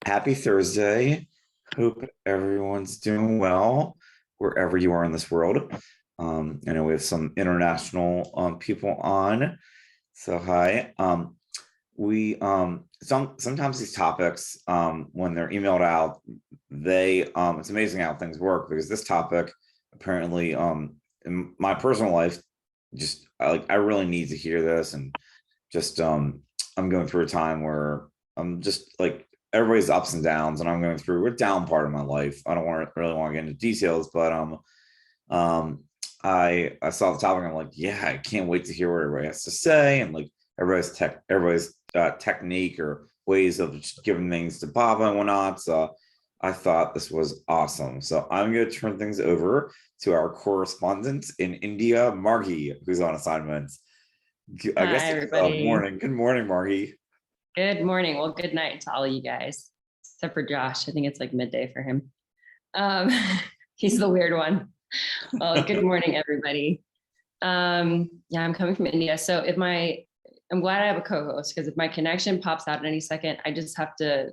Happy Thursday. Hope everyone's doing well wherever you are in this world. I know we have some international people on. So hi. Sometimes these topics when they're emailed out, they it's amazing how things work because this topic apparently in my personal life just I really need to hear this and just I'm going through a time where I'm just like everybody's ups and downs, and I'm going through a down part of my life. I don't really want to get into details, but um I saw the topic and I'm like, yeah, I can't wait to hear what everybody has to say, and like everybody's technique or ways of just giving things to Baba and whatnot. So I thought this was awesome. So I'm going to turn things over to our correspondent in India, Margi, who's on assignment. I guess Hi, it's everybody. morning. Good morning, Margie. Good morning. Well, good night to all of you guys, except for Josh. I think it's like midday for him. Um, he's the weird one. Well, good morning, everybody. Yeah, I'm coming from India. So I'm glad I have a co-host because if my connection pops out at any second, I just have to,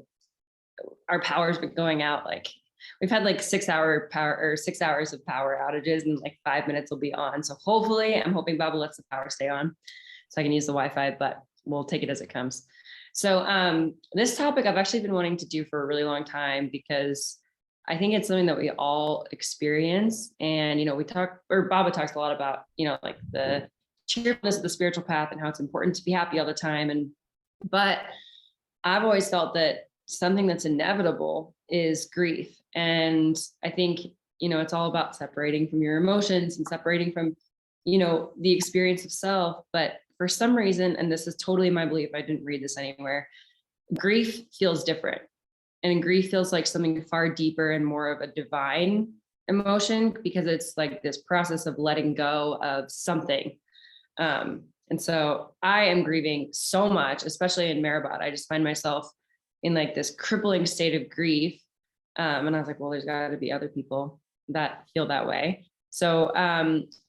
our power's been going out. Like we've had like 6 hour power or 6 hours of power outages and like 5 minutes will be on. So hopefully I'm hoping Baba lets the power stay on so I can use the Wi-Fi, but we'll take it as it comes. So this topic I've actually been wanting to do for a really long time because I think it's something that we all experience. And, we talk, or Baba talks a lot about, like the cheerfulness of the spiritual path and how it's important to be happy all the time. But I've always felt that something that's inevitable is grief. And I think, it's all about separating from your emotions and separating from, the experience of self. But for some reason, and this is totally my belief, I didn't read this anywhere, grief feels different. And grief feels like something far deeper and more of a divine emotion because it's like this process of letting go of something. And so I am grieving so much, especially in Maribot. I just find myself in like this crippling state of grief. And I was like, well, there's got to be other people that feel that way. So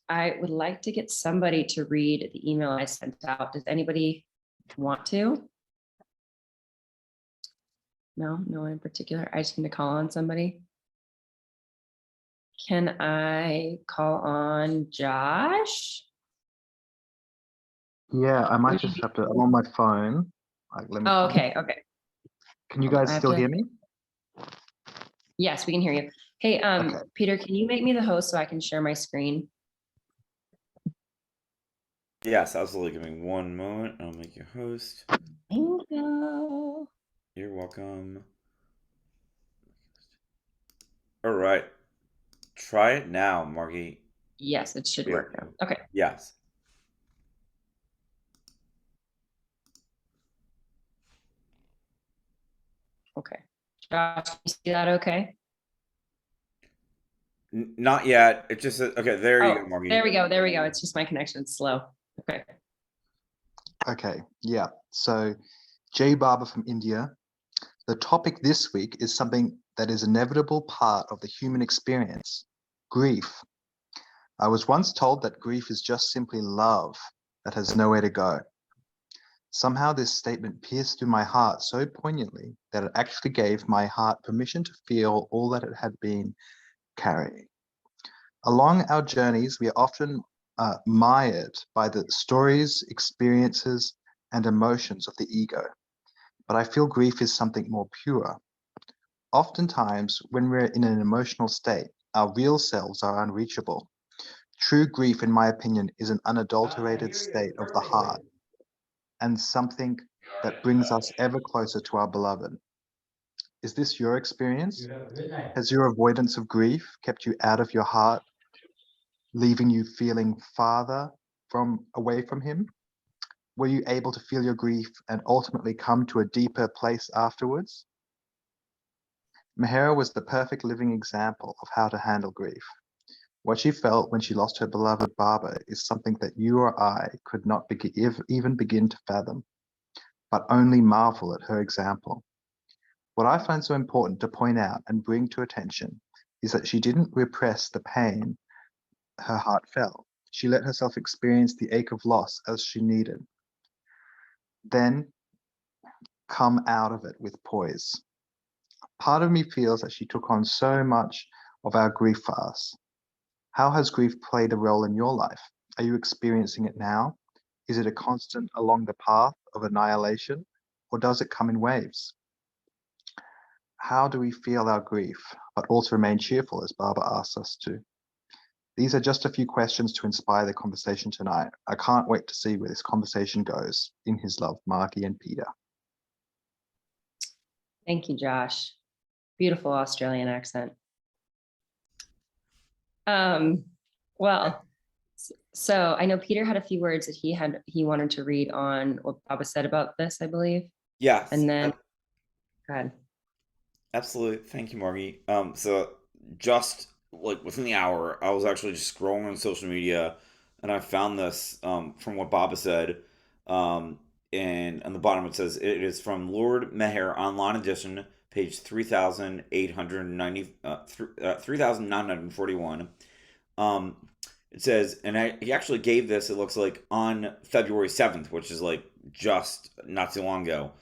I would like to get somebody to read the email I sent out. Does anybody want to? No one in particular. I just need to call on somebody. Can I call on Josh? Yeah, I might just have to. I'm on my phone. Like, let me. Oh, okay. Can you guys still hear me? Yes, we can hear you. Hey, Okay. Peter, can you make me the host so I can share my screen? Yes, absolutely. Give me one moment. I'll make you host. Thank you. You're welcome. All right. Try it now, Margie. Yes, it should work now. Okay. Yes. Okay. Josh, you see that okay? Not yet. It just says, okay, there you go, Margie. There we go. It's just my connection. It's slow. Okay. Okay. Yeah. So, Jay Barber from India. The topic this week is something that is an inevitable part of the human experience: grief. I was once told that grief is just simply love that has nowhere to go. Somehow, this statement pierced through my heart so poignantly that it actually gave my heart permission to feel all that it had been carrying. Along our journeys, we are often mired by the stories, experiences, and emotions of the ego. But I feel grief is something more pure. Oftentimes, when we're in an emotional state, our real selves are unreachable. True grief, in my opinion, is an unadulterated state of the heart and something that brings us ever closer to our beloved. Is this your experience? Has your avoidance of grief kept you out of your heart, leaving you feeling farther away from him? Were you able to feel your grief and ultimately come to a deeper place afterwards? Meyered was the perfect living example of how to handle grief. What she felt when she lost her beloved Baba is something that you or I could not even begin to fathom, but only marvel at her example. What I find so important to point out and bring to attention is that she didn't repress the pain her heart felt. She let herself experience the ache of loss as she needed, then come out of it with poise. Part of me feels that she took on so much of our grief for us. How has grief played a role in your life? Are you experiencing it now? Is it a constant along the path of annihilation, or does it come in waves? How do we feel our grief, but also remain cheerful, as Barbara asks us to? These are just a few questions to inspire the conversation tonight. I can't wait to see where this conversation goes. In his love, Margi and Peter. Thank you, Josh. Beautiful Australian accent. Well, so I know Peter had a few words that he wanted to read on what Baba said about this, I believe. Yes. And then, go ahead. Absolutely. Thank you, Margie. So just like within the hour, I was actually just scrolling on social media and I found this from what Baba said. And on the bottom it says it is from Lord Meyer Online Edition, page 3,890, 3,941. It says, and he actually gave this, it looks like, on February 7th, which is like just not too long ago.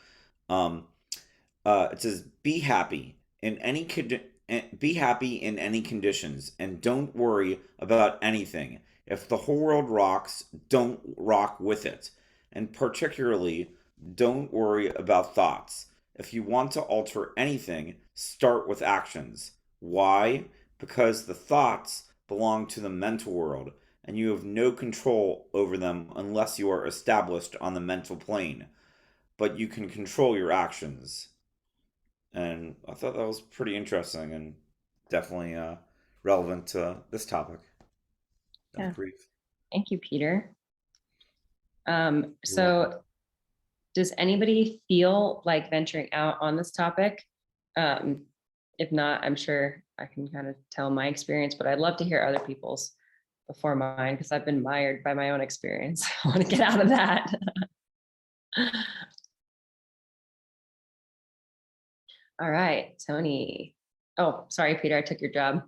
It says, "Be happy in any be happy in any conditions, and don't worry about anything. If the whole world rocks, don't rock with it, and particularly, don't worry about thoughts. If you want to alter anything, start with actions. Why? Because the thoughts belong to the mental world, and you have no control over them unless you are established on the mental plane. But you can control your actions." And I thought that was pretty interesting and definitely relevant to this topic Yeah. of grief. Thank you, Peter. welcome. So does anybody feel like venturing out on this topic? If not, I'm sure I can kind of tell my experience, but I'd love to hear other people's before mine, because I've been mired by my own experience. I want to get out of that. All right, Tony. Oh, sorry, Peter, I took your job.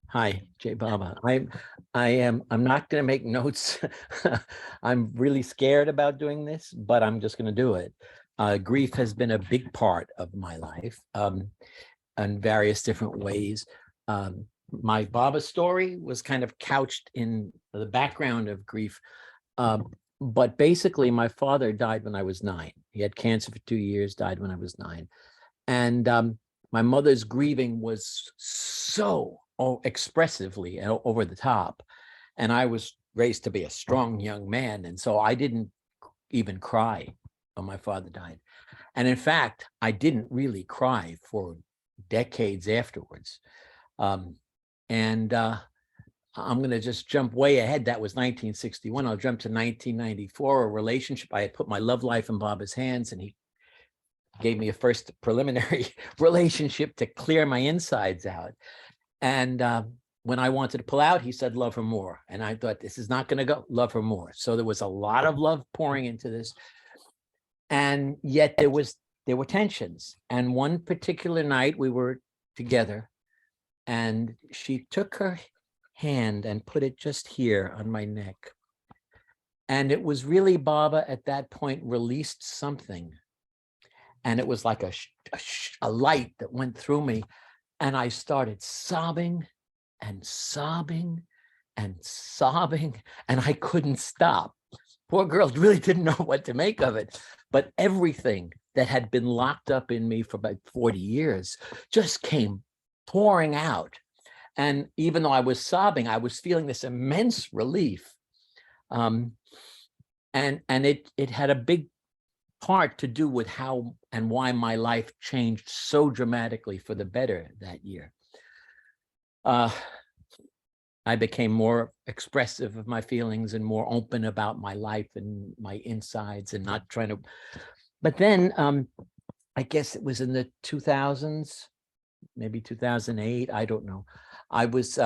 Hi, Jay Baba. I'm not going to make notes. I'm really scared about doing this, but I'm just going to do it. Grief has been a big part of my life in various different ways. My Baba story was kind of couched in the background of grief. But basically, my father died when I was 9. He had cancer for 2 years, died when I was 9. And my mother's grieving was so expressively over the top. And I was raised to be a strong young man. And so I didn't even cry when my father died. And in fact, I didn't really cry for decades afterwards. I'm going to just jump way ahead. That was 1961. I'll jump to 1994, a relationship. I had put my love life in Baba's hands, and he gave me a first preliminary relationship to clear my insides out. And when I wanted to pull out, he said, love her more. And I thought, this is not going to go, love her more. So there was a lot of love pouring into this. And yet there were tensions. And one particular night we were together, and she took her hand and put it just here on my neck. And it was really, Baba at that point released something. And it was like a light that went through me. And I started sobbing and sobbing and sobbing, and I couldn't stop. Poor girl really didn't know what to make of it. But everything that had been locked up in me for about 40 years just came pouring out. And even though I was sobbing, I was feeling this immense relief. And it had a big part to do with how and why my life changed so dramatically for the better that year. I became more expressive of my feelings and more open about my life and my insides, and not trying to. But then I guess it was in the 2000s, maybe 2008, I don't know. I was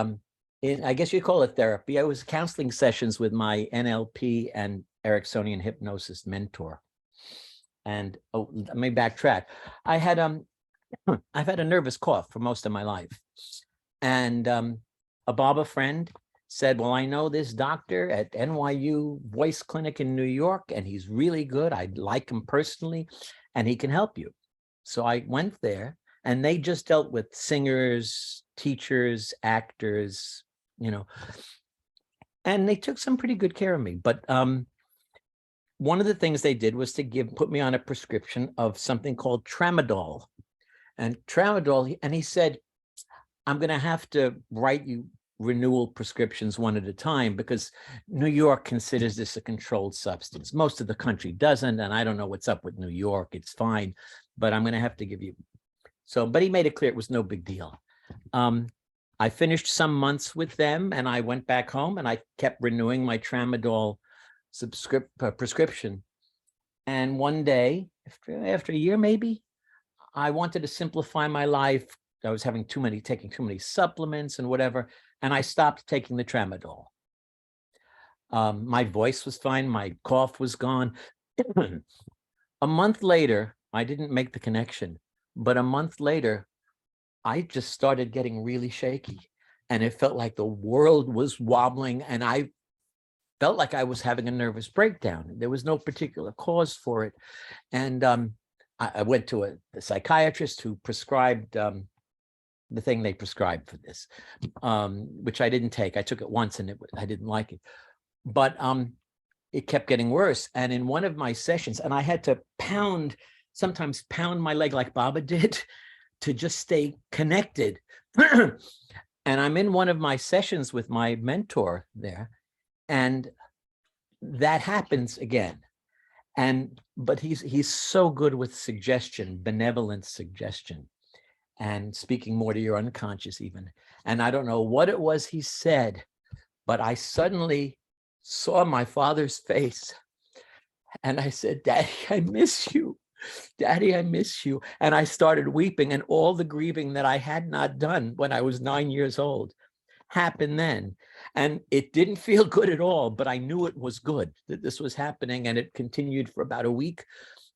in, I guess you call it therapy. I was counseling sessions with my NLP and Ericksonian hypnosis mentor. And let me backtrack. I've had a nervous cough for most of my life. And a Baba friend said, well, I know this doctor at NYU Voice Clinic in New York, and he's really good. I like him personally, and he can help you. So I went there, and they just dealt with singers, teachers, actors, and they took some pretty good care of me. But one of the things they did was to put me on a prescription of something called tramadol. And tramadol, and he said, I'm going to have to write you renewal prescriptions one at a time, because New York considers this a controlled substance. Most of the country doesn't, and I don't know what's up with New York. It's fine, but I'm going to have to give you. So, but he made it clear it was no big deal. I finished some months with them, and I went back home, and I kept renewing my tramadol prescription. And one day, after a year maybe, I wanted to simplify my life. I was taking too many supplements and whatever, and I stopped taking the tramadol. My voice was fine. My cough was gone. A month later, I didn't make the connection, but a month later, I just started getting really shaky, and it felt like the world was wobbling, and I felt like I was having a nervous breakdown. There was no particular cause for it. And I went to a psychiatrist who prescribed the thing they prescribed for this, which I didn't take. I took it once, and I didn't like it. But it kept getting worse. And in one of my sessions, and I had to sometimes pound my leg like Baba did to just stay connected. And I'm in one of my sessions with my mentor there, and that happens again. But he's so good with suggestion, benevolent suggestion, and speaking more to your unconscious even. And I don't know what it was he said, but I suddenly saw my father's face, and I said, "Daddy, I miss you. Daddy, I miss you." And I started weeping, and all the grieving that I had not done when I was 9 years old happened then. And it didn't feel good at all, but I knew it was good that this was happening, and it continued for about a week.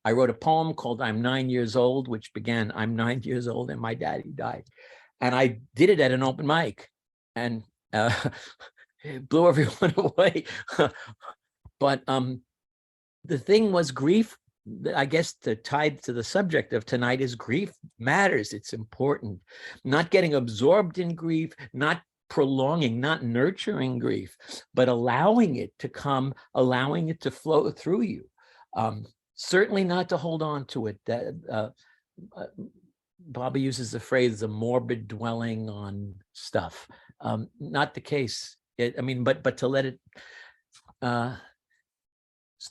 I wrote a poem called "I'm 9 years old," which began, "I'm 9 years old and my daddy died." And I did it at an open mic, and it blew everyone away. But the thing was, grief, I guess, to tie to the subject of tonight, is grief matters. It's important. Not getting absorbed in grief, not prolonging, not nurturing grief, but allowing it to come, allowing it to flow through you. Certainly not to hold on to it. Baba uses the phrase, "the morbid dwelling on stuff." Not the case. But to let it,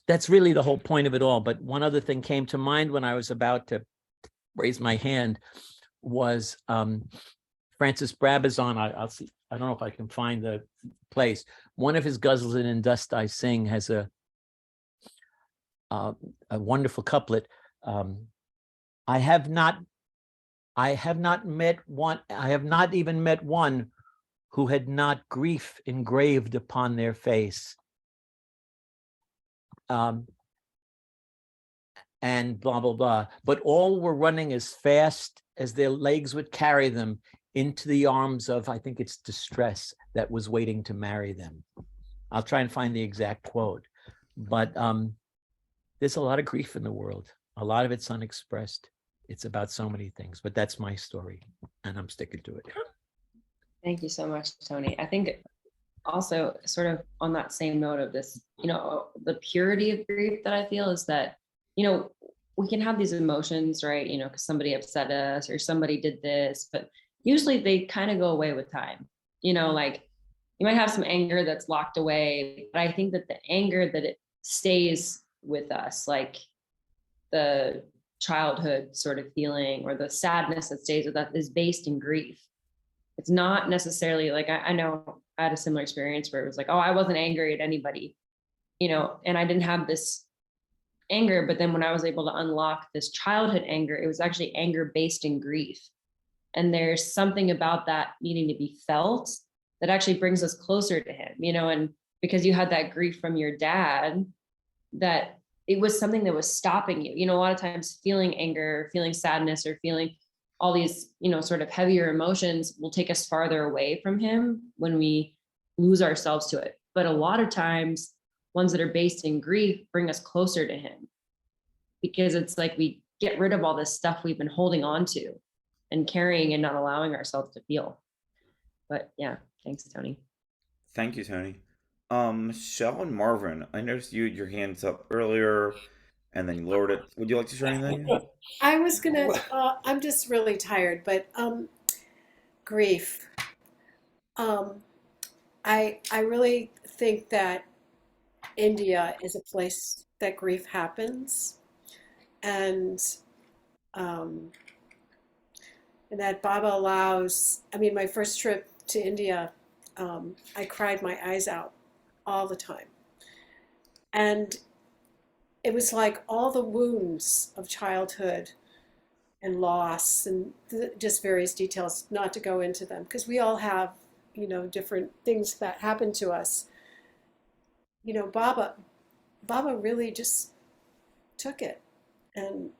that's really the whole point of it all. But one other thing came to mind when I was about to raise my hand was Francis Brabazon. I'll see. I don't know if I can find the place. One of his ghazals in Dust I Sing has a wonderful couplet. I have not even met one who had not grief engraved upon their face. And blah, blah, blah. But all were running as fast as their legs would carry them into the arms of, I think it's distress, that was waiting to marry them. I'll try and find the exact quote. But there's a lot of grief in the world. A lot of it's unexpressed. It's about so many things, but that's my story, and I'm sticking to it. Thank you so much, Tony. I think also, sort of on that same note of this, the purity of grief that I feel is that, we can have these emotions, right? Because somebody upset us or somebody did this, but usually they kind of go away with time. Like you might have some anger that's locked away, but I think that the anger that it stays with us, like the childhood sort of feeling or the sadness that stays with us, is based in grief. It's not necessarily like, I know I had a similar experience where it was like, oh, I wasn't angry at anybody, and I didn't have this anger. But then when I was able to unlock this childhood anger, it was actually anger based in grief. And there's something about that needing to be felt that actually brings us closer to him, and because you had that grief from your dad, that it was something that was stopping you. A lot of times feeling anger, feeling sadness, or feeling all these, sort of heavier emotions will take us farther away from him when we lose ourselves to it. But a lot of times, ones that are based in grief bring us closer to him, because it's like we get rid of all this stuff we've been holding on to and carrying and not allowing ourselves to feel. But yeah, thanks, Tony. Thank you, Tony. Michelle and Marvin, I noticed you had your hands up earlier and then you lowered it. Would you like to share anything? I was gonna, I'm just really tired, but grief. Um, I really think that India is a place that grief happens, and um, and that Baba allows. I mean, my first trip to India, I cried my eyes out all the time, and it was like all the wounds of childhood and loss and just various details, not to go into them, because we all have, different things that happen to us. Baba really just took it and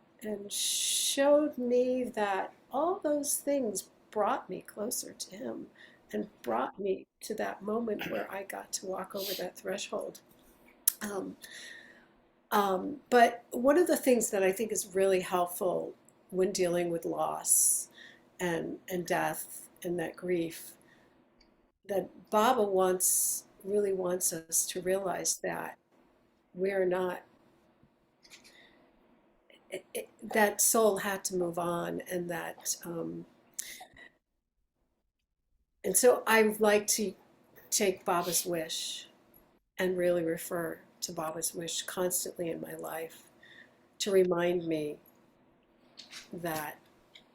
showed me that all those things brought me closer to him and brought me to that moment where I got to walk over that threshold. Um, but one of the things that I think is really helpful when dealing with loss and death and that grief, that Baba really wants us to realize that we're not, that soul had to move on, and and so I like to take Baba's wish and really refer to Baba's wish constantly in my life to remind me that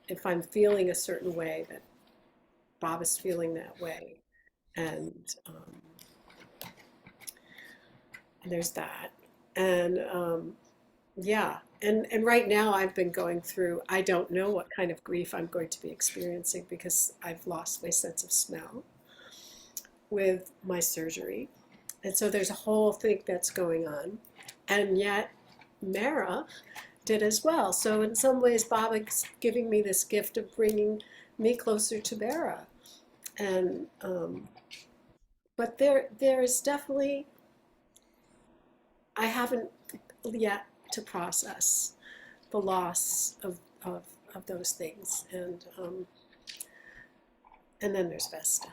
if I'm feeling a certain way, that Baba's feeling that way. And there's that. And yeah, and right now I've been going through, I don't know what kind of grief I'm going to be experiencing because I've lost my sense of smell with my surgery. And so there's a whole thing that's going on. And yet Mara did as well. So in some ways, Baba's giving me this gift of bringing me closer to Mara. And but there is definitely, I haven't yet to process the loss of those things. And then there's Vesta.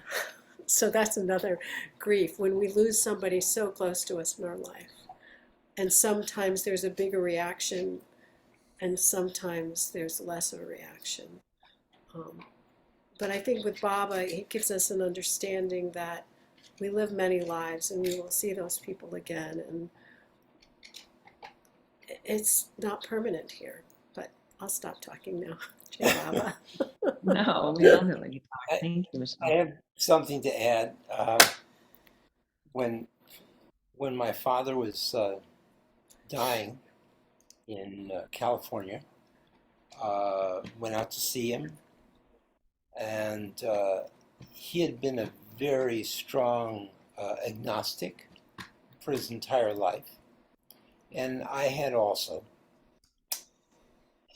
So that's another grief when we lose somebody so close to us in our life. And sometimes there's a bigger reaction, and sometimes there's less of a reaction. But I think with Baba, he gives us an understanding that we live many lives and we will see those people again. And it's not permanent here. But I'll stop talking now. Jai Baba. No, we love it when you talk. Thank you, I Michelle. have something to add. When my father was dying in California, went out to see him, and he had been a very strong agnostic for his entire life, and I had also.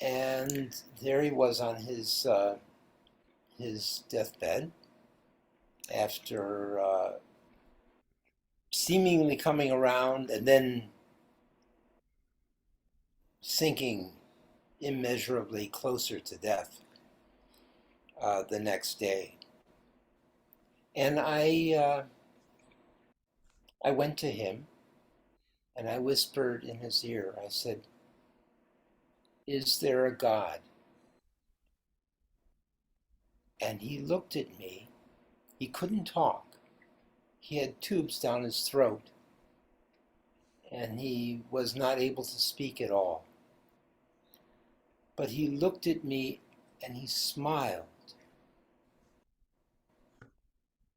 And there he was on his deathbed after seemingly coming around and then sinking immeasurably closer to death the next day. And I went to him and I whispered in his ear, I said, "Is there a God?" And he looked at me. He couldn't talk. He had tubes down his throat and he was not able to speak at all. But he looked at me and he smiled.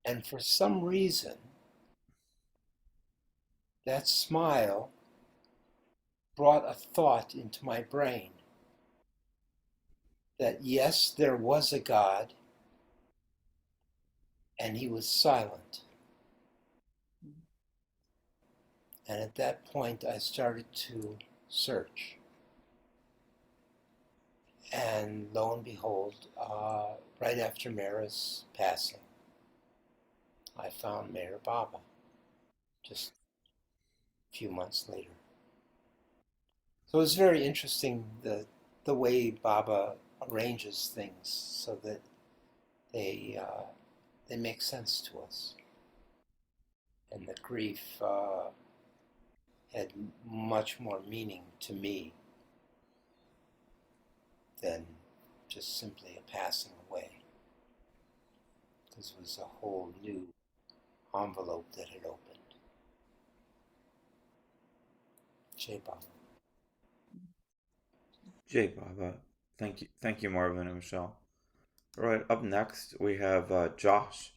And for some reason, that smile brought a thought into my brain that yes, there was a God, and he was silent. And at that point, I started to search. And lo and behold, right after Mara's passing, I found Mayor Baba just a few months later. So it was very interesting, the the way Baba arranges things so that they make sense to us, and that grief had much more meaning to me than just simply a passing away, because it was a whole new envelope that had opened. Jai Baba. Jay Baba. Thank you, Marvin and Michelle. All right, up next we have Josh.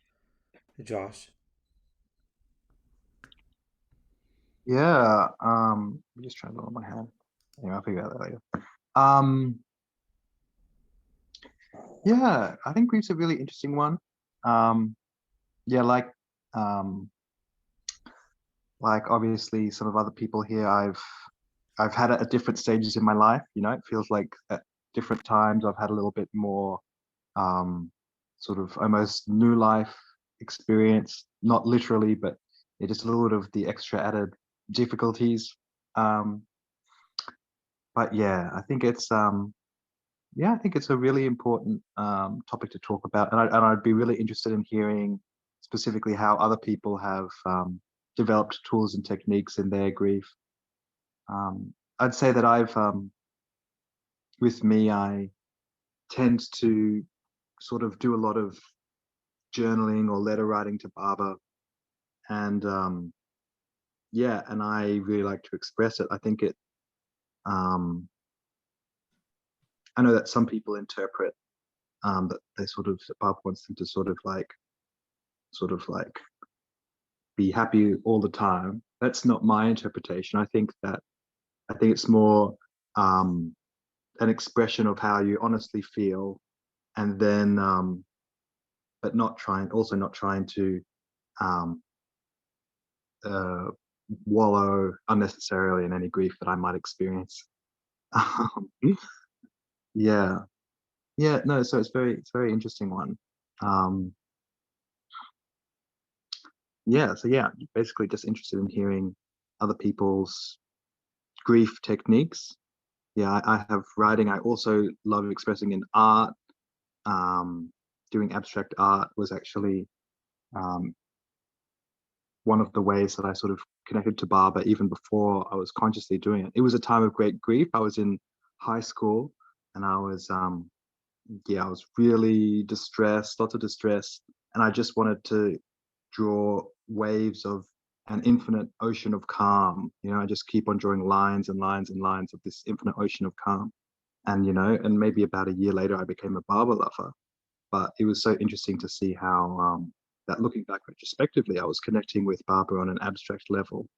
Hey, Josh. Yeah. I'm just trying to lower my hand. Anyway, I'll figure out that later. Um, yeah, I think grief's a really interesting one. Yeah, like obviously some of other people here, I've had it at different stages in my life. You know, it feels like at different times I've had a little bit more sort of almost new life experience, not literally, but it just a little bit of the extra added difficulties. Um, but yeah, I think it's I think it's a really important topic to talk about, and I'd be really interested in hearing specifically how other people have developed tools and techniques in their grief. I'd say that with me, I tend to sort of do a lot of journaling or letter writing to Baba, and and I really like to express it. I think I know that some people interpret that they that Baba wants them to sort of like be happy all the time. That's not my interpretation. I think it's more an expression of how you honestly feel, and then but not trying to um, uh, wallow unnecessarily in any grief that I might experience. Yeah, yeah, no. So it's very interesting one. Um, yeah, so yeah, basically just interested in hearing other people's grief techniques. Yeah, I have writing. I also love expressing in art. Doing abstract art was actually um, one of the ways that I sort of connected to Baba even before I was consciously doing it. It was a time of great grief. I was in high school, and I was really distressed, lots of distress, and I just wanted to draw waves of an infinite ocean of calm. You know, I just keep on drawing lines and lines and lines of this infinite ocean of calm. And and maybe about a year later, I became a Baba lover. But it was so interesting to see how that, looking back retrospectively, I was connecting with Baba on an abstract level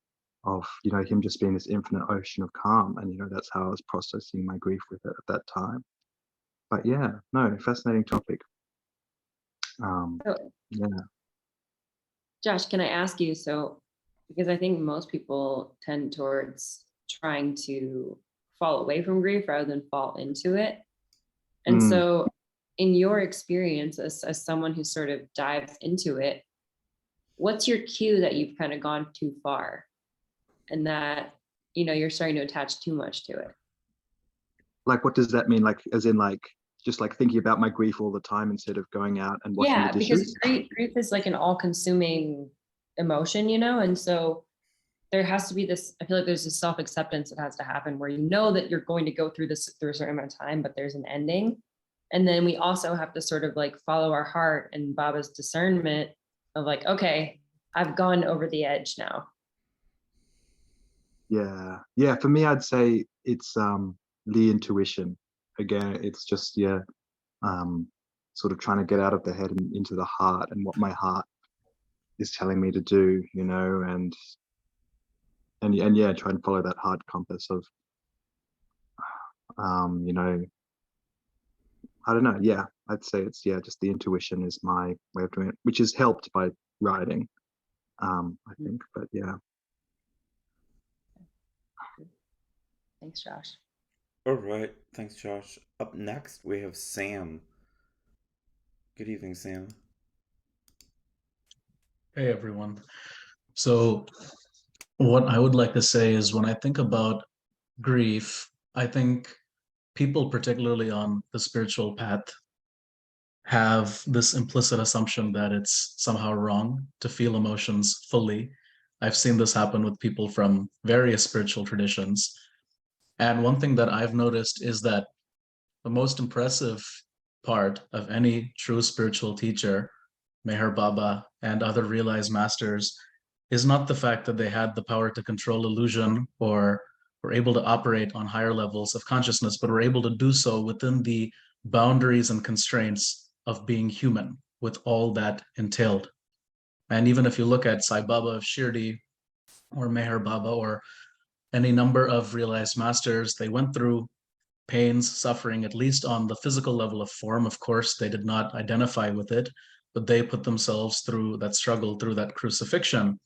of him just being this infinite ocean of calm, and that's how I was processing my grief with it at that time. But yeah, no, fascinating topic. So, Yeah. Josh, can I ask you, so because I think most people tend towards trying to fall away from grief rather than fall into it. And Mm. so in your experience as someone who sort of dives into it, what's your cue that you've kind of gone too far and that, you're starting to attach too much to it? Like, what does that mean? Like, as in, like, just like thinking about my grief all the time instead of going out and washing the Yeah, because dishes? grief is like an all-consuming emotion, and so there has to be this, I feel like there's this self-acceptance that has to happen where that you're going to go through this through a certain amount of time, but there's an ending. And then we also have to sort of like follow our heart and Baba's discernment of like, okay, I've gone over the edge now. Yeah. Yeah. For me, I'd say it's the intuition. Again, it's just um sort of trying to get out of the head and into the heart, and what my heart is telling me to do, and yeah, try and follow that heart compass of um, you know, I don't know. Yeah, I'd say it's just the intuition is my way of doing it, which is helped by writing, I think. But yeah. Thanks, Josh. All right, thanks, Josh. Up next, we have Sam. Good evening, Sam. Hey everyone. So, what I would like to say is when I think about grief, I think people, particularly on the spiritual path, have this implicit assumption that it's somehow wrong to feel emotions fully. I've seen this happen with people from various spiritual traditions. And one thing that I've noticed is that the most impressive part of any true spiritual teacher, Meher Baba and other realized masters, is not the fact that they had the power to control illusion or were able to operate on higher levels of consciousness, but were able to do so within the boundaries and constraints of being human, with all that entailed. And even if you look at Sai Baba of Shirdi or Meher Baba or any number of realized masters, they went through pains, suffering, at least on the physical level of form. Of course, they did not identify with it, but they put themselves through that struggle, through that crucifixion.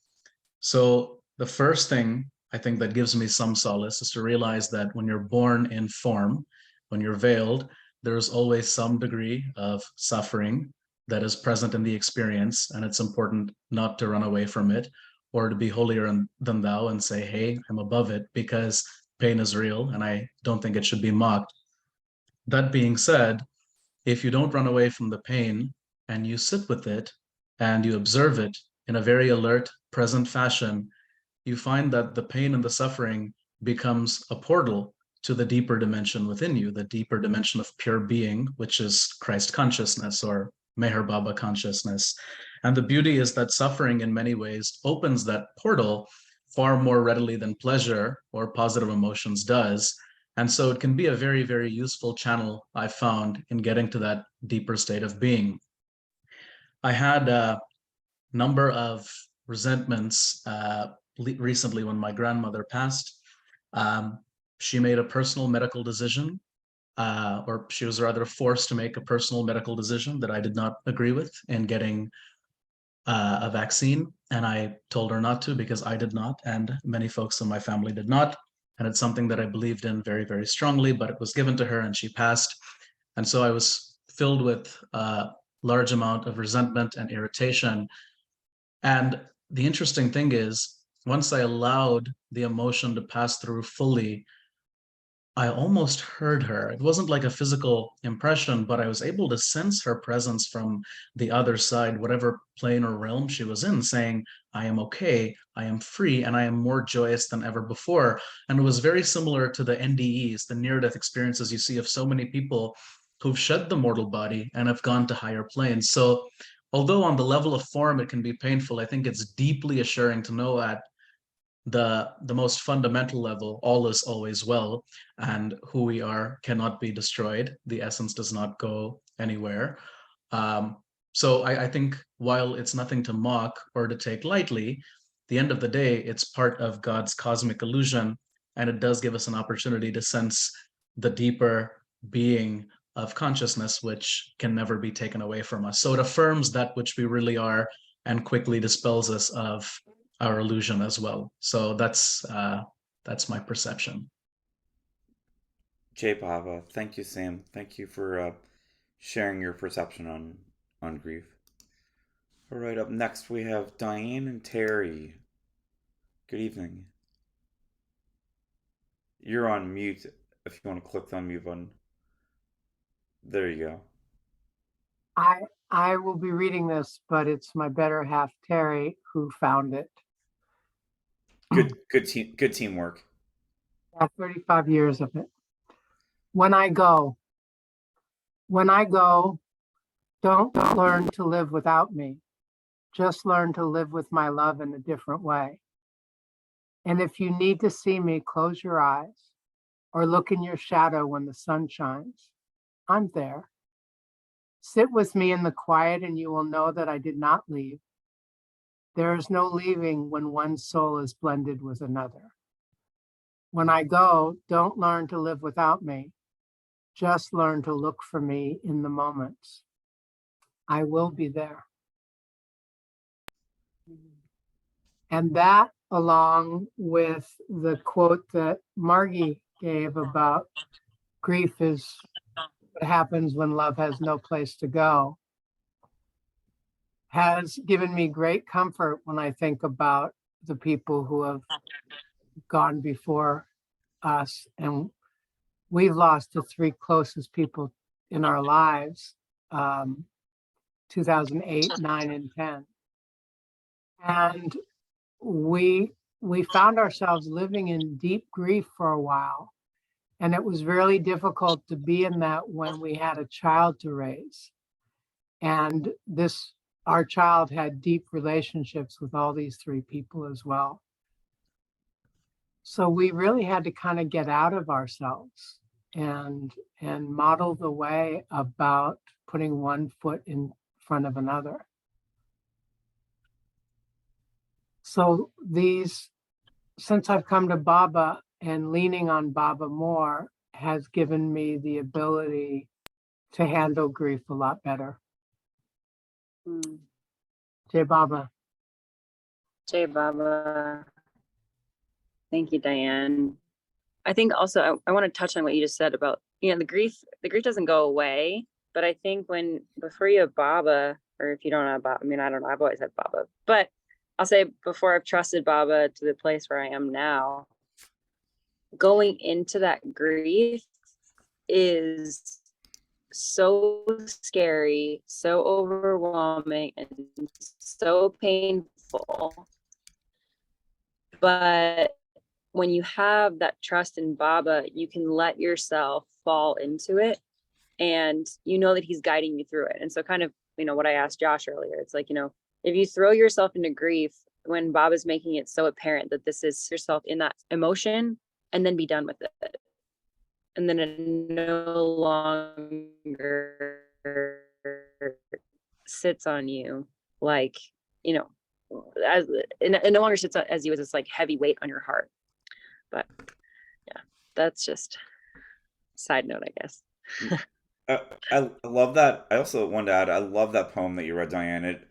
So the first thing I think that gives me some solace is to realize that when you're born in form, when you're veiled, there's always some degree of suffering that is present in the experience, and it's important not to run away from it or to be holier than thou and say, hey, I'm above it, because pain is real and I don't think it should be mocked. That being said, if you don't run away from the pain and you sit with it and you observe it in a very alert, present fashion, you find that the pain and the suffering becomes a portal to the deeper dimension within you, the deeper dimension of pure being, which is Christ consciousness or Meher Baba consciousness. And the beauty is that suffering in many ways opens that portal far more readily than pleasure or positive emotions does. And so it can be a very, very useful channel, I found, in getting to that deeper state of being. I had a number of resentments recently when my grandmother passed. She made a personal medical decision, or she was rather forced to make a personal medical decision that I did not agree with in getting a vaccine. And I told her not to because I did not, and many folks in my family did not. And it's something that I believed in very, very strongly, but it was given to her and she passed. And so I was filled with a large amount of resentment and irritation. And the interesting thing is, once I allowed the emotion to pass through fully, I almost heard her. It wasn't like a physical impression, but I was able to sense her presence from the other side, whatever plane or realm she was in, saying, I am okay, I am free, and I am more joyous than ever before. And it was very similar to the NDEs, the near-death experiences you see of so many people who've shed the mortal body and have gone to higher planes. So although on the level of form it can be painful, I think it's deeply assuring to know at the most fundamental level, all is always well, and who we are cannot be destroyed. The essence does not go anywhere. So I think while it's nothing to mock or to take lightly, the end of the day, it's part of God's cosmic illusion, and it does give us an opportunity to sense the deeper being of consciousness, which can never be taken away from us. So it affirms that which we really are and quickly dispels us of our illusion as well. So that's my perception. Jay Baba, thank you, Sam. Thank you for sharing your perception on grief. All right, up next we have Diane and Terry. Good evening. You're on mute if you want to click the unmute button. There you go. I will be reading this, but it's my better half, Terry, who found it. Good teamwork. 35 years of it. When I go, don't learn to live without me. Just learn to live with my love in a different way. And if you need to see me, close your eyes or look in your shadow when the sun shines. I'm there. Sit with me in the quiet and you will know that I did not leave. There is no leaving when one soul is blended with another. When I go, don't learn to live without me. Just learn to look for me in the moments. I will be there. And that, along with the quote that Margi gave about grief is what happens when love has no place to go, has given me great comfort when I think about the people who have gone before us and we've lost the three closest people in our lives, 2008, 9, and 10. And we found ourselves living in deep grief for a while. And it was really difficult to be in that when we had a child to raise. And our child had deep relationships with all these three people as well. So we really had to kind of get out of ourselves and model the way about putting one foot in front of another. So since I've come to Baba and leaning on Baba more has given me the ability to handle grief a lot better. Jai Baba. Jay Baba. Thank you, Diane. I think also I want to touch on what you just said about, the grief doesn't go away, but I think before you have Baba, or if you don't have Baba, I don't know, I've always had Baba, but I'll say before I've trusted Baba to the place where I am now, going into that grief is so scary, so overwhelming, and so painful. But when you have that trust in Baba, you can let yourself fall into it, and you know that he's guiding you through it. And so kind of, what I asked Josh earlier, it's like, if you throw yourself into grief when Baba's making it so apparent that this is yourself in that emotion, and then be done with it. And then it no longer sits on you like, it no longer sits as you as this like heavy weight on your heart. But yeah, that's just a side note, I guess. I love that. I also wanted to add, I love that poem that you read, Diane.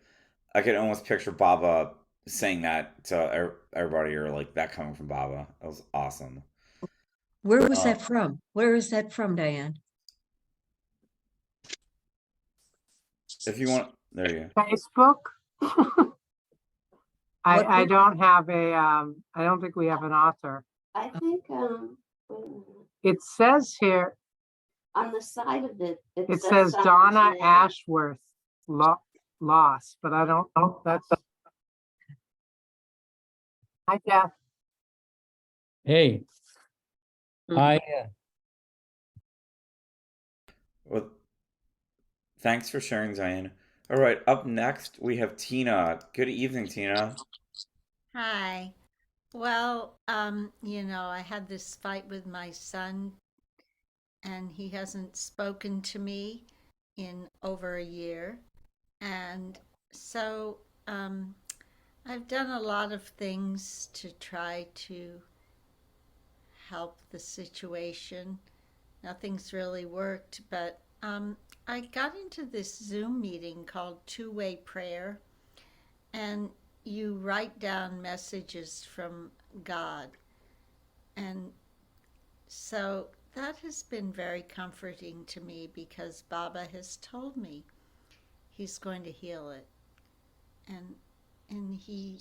I could almost picture Baba saying that to everybody, or like that coming from Baba. That was awesome. Where was that from? Where is that from, Diane? If you want, there you go. Facebook. I don't have I don't think we have an author. I think, wait a minute. It says here, On the side of it, it says Donna Ashworth loss, but I don't know. That's. Hi, Jeff. Hey. Hi. Well, thanks for sharing, Diane. All right, up next we have Tina. Good evening, Tina. Hi. Well, I had this fight with my son, and he hasn't spoken to me in over a year. And so I've done a lot of things to try to help the situation. Nothing's really worked, but I got into this Zoom meeting called Two-Way Prayer, and you write down messages from God. And so that has been very comforting to me, because Baba has told me he's going to heal it. And he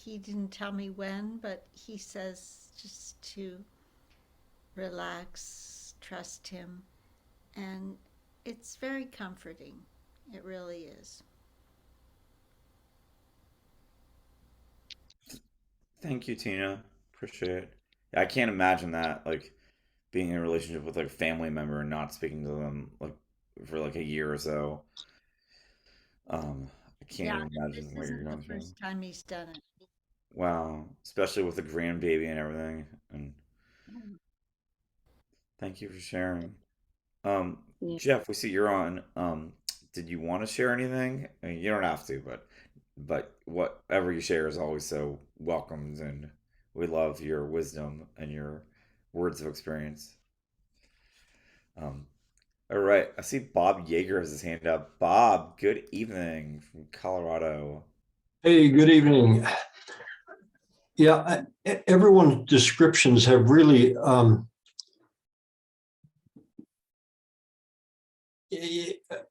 didn't tell me when, but he says just to relax, trust him, and it's very comforting. It really is. Thank you, Tina. Appreciate it. Yeah, I can't imagine that, like, being in a relationship with like a family member and not speaking to them like for like a year or so. I can't even imagine This what you're isn't the going through. first time he's done it. Wow, especially with the grandbaby and everything. And thank you for sharing. Yeah. Jeff, we see you're on. Did you want to share anything? I mean, you don't have to, but whatever you share is always so welcomed, and we love your wisdom and your words of experience. All right, I see Bob Yeager has his hand up. Bob, good evening from Colorado. Hey, good evening. Yeah, everyone's descriptions have really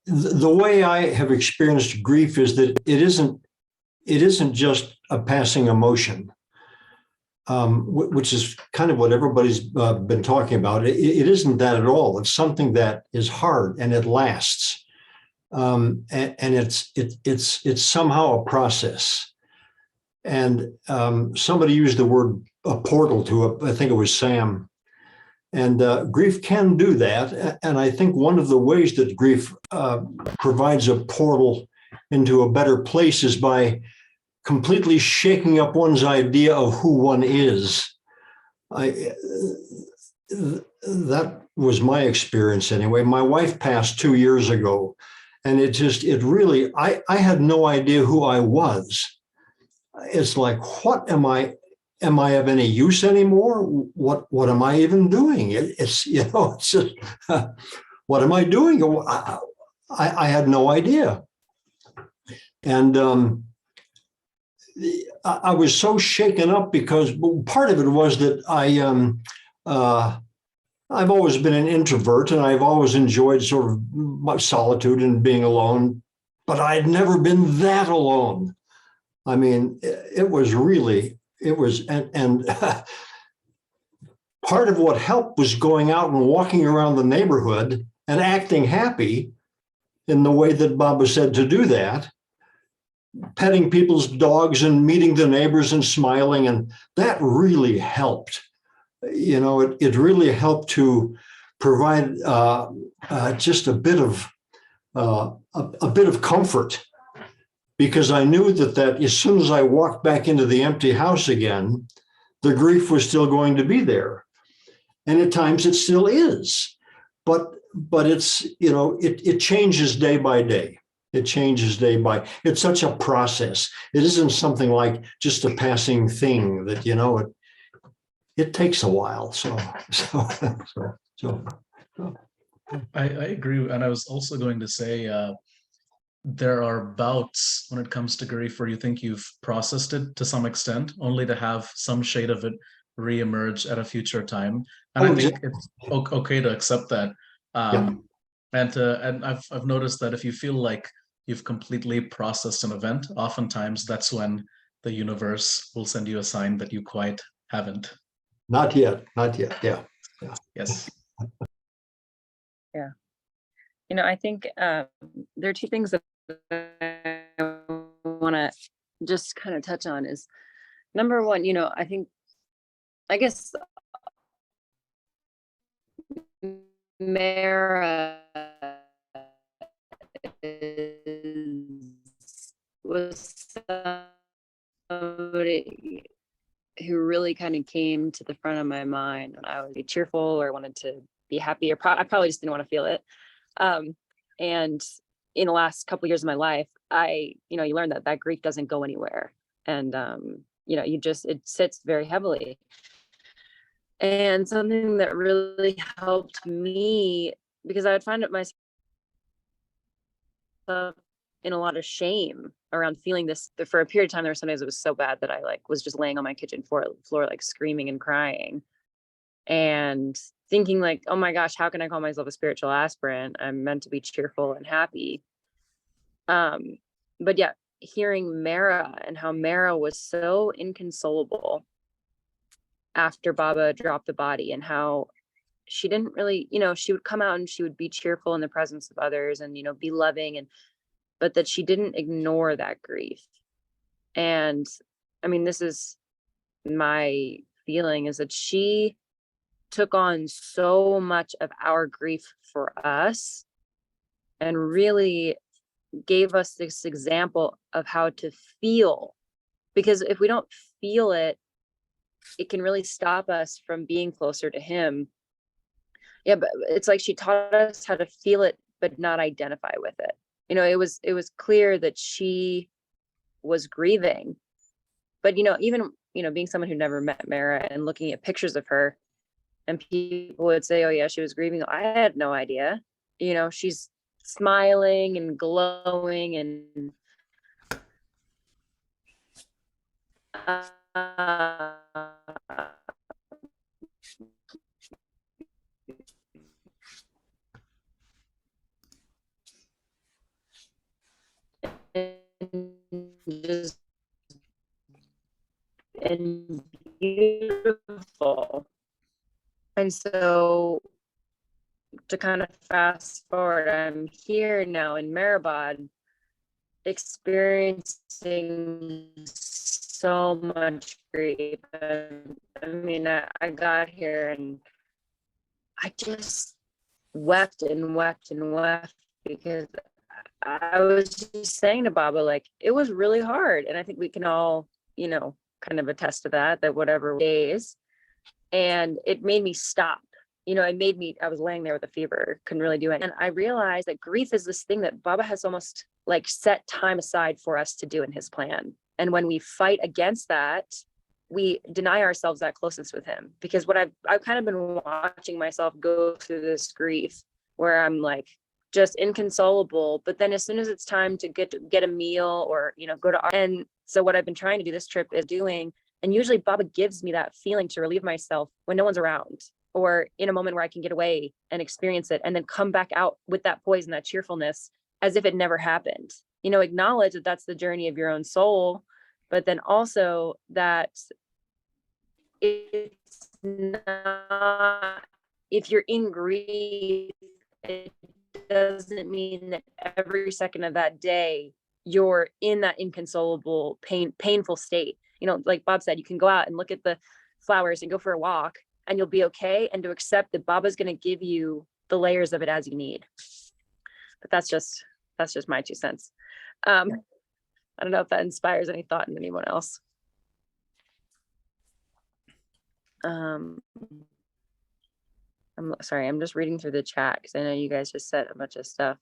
the way I have experienced grief is that it isn't just a passing emotion. which is kind of what everybody's been talking about. It isn't that at all. It's something that is hard and it lasts, and it's somehow a process. And somebody used the word a portal to it. I think it was Sam. And grief can do that. And I think one of the ways that grief provides a portal into a better place is by completely shaking up one's idea of who one is. That was my experience anyway. My wife passed 2 years ago, and it really, I had no idea who I was. It's like, what am I? Am I of any use anymore? What am I even doing? It's just, what am I doing? I had no idea. And I was so shaken up because part of it was that I've always been an introvert and I've always enjoyed sort of my solitude and being alone, but I'd never been that alone. I mean, it was, and part of what helped was going out and walking around the neighborhood and acting happy in the way that Baba said to do that, petting people's dogs and meeting the neighbors and smiling. And that really helped. It really helped to provide just a bit of comfort, because I knew that as soon as I walked back into the empty house again, the grief was still going to be there. And at times it still is, but it's, it changes day by day. It changes day by, it's such a process. It isn't something like just a passing thing that, it takes a while. So. I agree. And I was also going to say, there are bouts when it comes to grief where you think you've processed it to some extent, only to have some shade of it reemerge at a future time. And I think it's okay to accept that. And I've noticed that if you feel like you've completely processed an event, oftentimes that's when the universe will send you a sign that you quite haven't. Not yet. Yeah. Yes. Yeah. I think there are two things that I want to just kind of touch on. Is number one, I guess Mara was somebody who really kind of came to the front of my mind when I would be cheerful or wanted to be happy, or I probably just didn't want to feel it. And in the last couple of years of my life, you learn that grief doesn't go anywhere. And, it sits very heavily. And something that really helped me, because I would find it myself in a lot of shame around feeling this. For a period of time, there were some days it was so bad that I was just laying on my kitchen floor, screaming and crying and thinking oh my gosh, how can I call myself a spiritual aspirant? I'm meant to be cheerful and happy. But yeah, hearing Mara and how Mara was so inconsolable after Baba dropped the body, and how she didn't really, she would come out and she would be cheerful in the presence of others and, be loving, but that she didn't ignore that grief. And I mean, this is my feeling, is that she took on so much of our grief for us and really gave us this example of how to feel. Because if we don't feel it, it can really stop us from being closer to him. Yeah, but it's like she taught us how to feel it, but not identify with it. It was clear that she was grieving. But, even, being someone who never met Mara and looking at pictures of her, and people would say, oh yeah, she was grieving. I had no idea. She's smiling and glowing and and beautiful. And so to kind of fast forward, I'm here now in Maribad, experiencing so much grief. I mean, I got here and I just wept and wept and wept because I was just saying to Baba, like, it was really hard. And I think we can all, kind of attest to that whatever days. And it made me stop. I was laying there with a fever, couldn't really do it. And I realized that grief is this thing that Baba has almost like set time aside for us to do in his plan. And when we fight against that, we deny ourselves that closeness with him. Because what I've kind of been watching myself go through this grief where I'm like just inconsolable. But then as soon as it's time to get a meal or, go to and so what I've been trying to do this trip is doing, and usually Baba gives me that feeling to relieve myself when no one's around, or in a moment where I can get away and experience it and then come back out with that poise and that cheerfulness as if it never happened. Acknowledge that that's the journey of your own soul, but then also that it's not, if you're in grief, it doesn't mean that every second of that day you're in that inconsolable painful state. Like Bob said, you can go out and look at the flowers and go for a walk and you'll be okay, and to accept that Baba's going to give you the layers of it as you need. But that's just my 2 cents. I don't know if that inspires any thought in anyone else. I'm sorry, I'm just reading through the chat because I know you guys just said a bunch of stuff.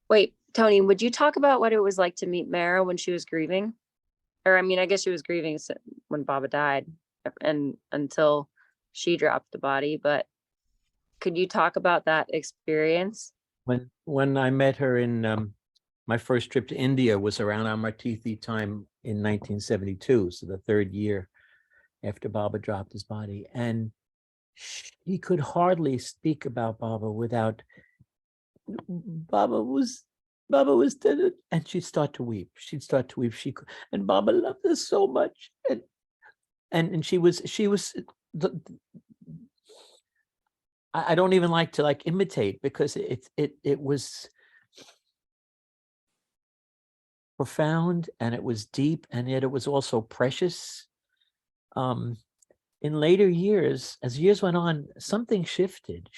Wait, Tony, would you talk about what it was like to meet Mara when she was grieving? Or, I mean, I guess she was grieving when Baba died and until she dropped the body, but could you talk about that experience? When I met her in my first trip to India was around Amartithi time in 1972, so the 3rd year after Baba dropped his body, and she could hardly speak about Baba without Baba was dead, and she'd start to weep. And Baba loved us so much, and she was I don't even like to imitate, because it was profound and it was deep, and yet it was also precious. In later years, as years went on, something shifted.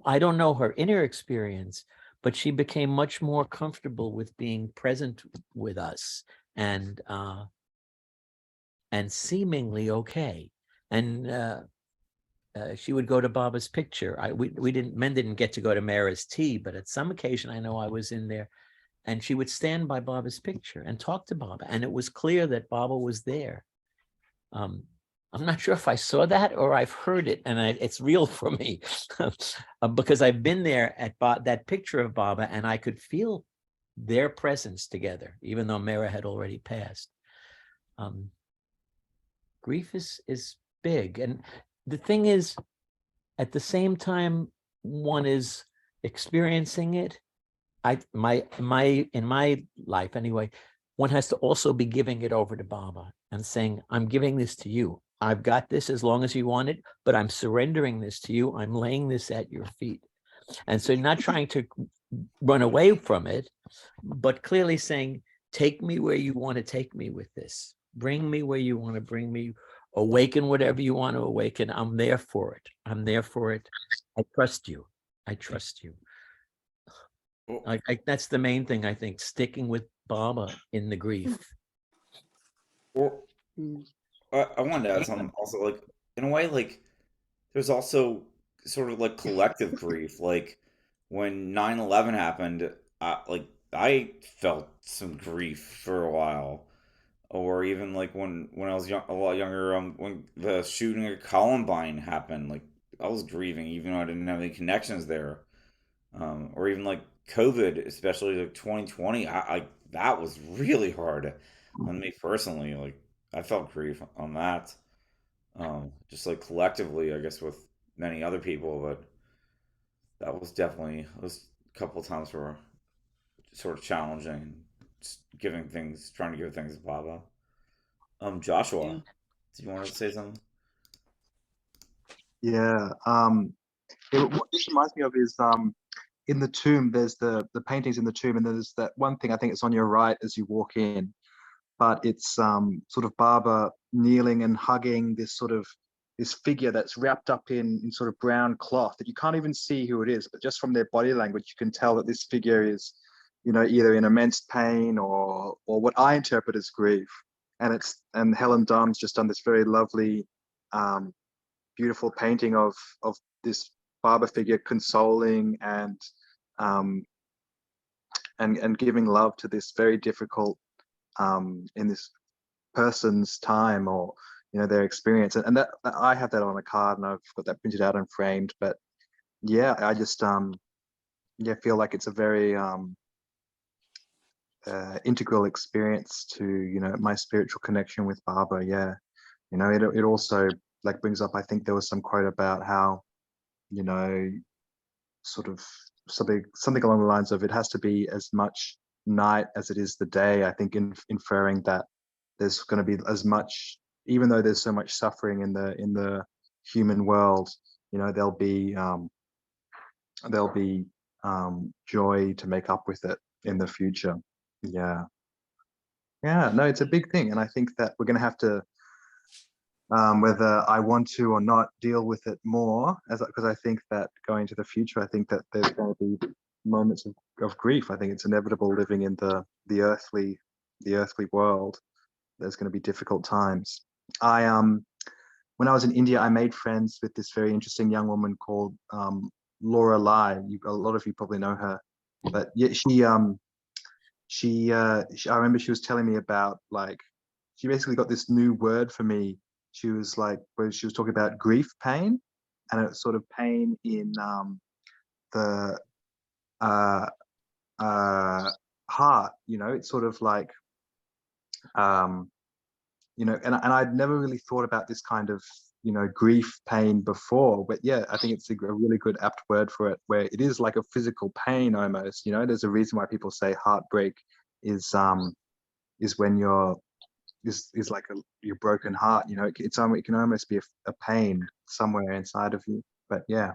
I don't know her inner experience, but she became much more comfortable with being present with us and seemingly okay. And she would go to Baba's picture. Men didn't get to go to Mara's tea, but at some occasion I know I was in there, and she would stand by Baba's picture and talk to Baba, and it was clear that Baba was there. I'm not sure if I saw that or I've heard it, and it's real for me because I've been there at that picture of Baba, and I could feel their presence together, even though Mara had already passed. Grief is big, and the thing is, at the same time one is experiencing it, in my life anyway, one has to also be giving it over to Baba and saying, I'm giving this to you. I've got this as long as you want it, but I'm surrendering this to you. I'm laying this at your feet. And so not trying to run away from it, but clearly saying, take me where you want to take me with this. Bring me where you want to bring me. Awaken whatever you want to awaken. I'm there for it. I'm there for it. I trust you. I trust you. That's the main thing, I think, sticking with Baba in the grief. Well, I wanted to add something also, like, in a way, like, there's also sort of like collective grief. Like, when 9/11 happened, I felt some grief for a while. Or even like when I was a lot younger, when the shooting at Columbine happened, like, I was grieving even though I didn't have any connections there. Or even like COVID, especially like 2020, that was really hard on me personally. Like, I felt grief on that. Just like collectively, I guess, with many other people, but that was definitely, it was a couple of times were sort of challenging, trying to give things to Baba. Joshua, do you want to say something? Yeah. What this reminds me of is in the tomb. There's the paintings in the tomb, and there's that one thing I think it's on your right as you walk in, but it's sort of Baba kneeling and hugging this figure that's wrapped up in sort of brown cloth that you can't even see who it is, but just from their body language you can tell that this figure is, either in immense pain or what I interpret as grief. And Helen Dumm's just done this very lovely, beautiful painting of this Baba figure consoling um, and giving love to this very difficult in this person's time, or their experience. And that I have that on a card, and I've got that printed out and framed. But yeah, I just feel like it's a very integral experience to my spiritual connection with Baba. Yeah, it also like brings up, I think there was some quote about how sort of something along the lines of, it has to be as much night as it is the day. I think inferring that there's going to be as much, even though there's so much suffering in the human world, there'll be joy to make up with it in the future. Yeah, no, it's a big thing, and I think that we're going to have to, whether I want to or not, deal with it more, because I think that going to the future, I think that there's going to be moments of grief. I think it's inevitable living in the earthly world. There's going to be difficult times. When I was in India, I made friends with this very interesting young woman called Laura Lai. A lot of you probably know her, but yeah, I remember she was telling me about, like, she basically got this new word for me. She was like, where she was talking about grief pain, and it's sort of pain in the heart. It's sort of like and I'd never really thought about this kind of grief pain before, but yeah, I think it's a really good apt word for it, where it is like a physical pain almost. There's a reason why people say heartbreak is when is like your broken heart. It can almost be a pain somewhere inside of you. But yeah,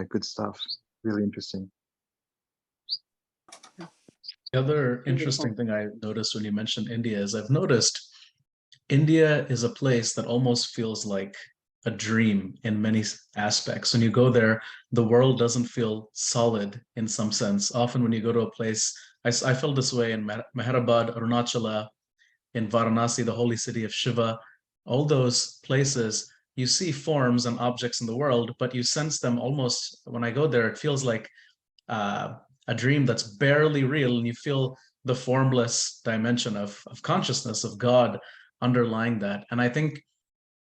good stuff. Really interesting. The other interesting thing I noticed when you mentioned India is, I've noticed India is a place that almost feels like a dream in many aspects. When you go there, the world doesn't feel solid in some sense. Often when you go to a place, I felt this way in Meherabad, Arunachala, in Varanasi, the holy city of Shiva, all those places, you see forms and objects in the world, but you sense them almost, when I go there, it feels like a dream that's barely real, and you feel the formless dimension of consciousness, of God underlying that. And I think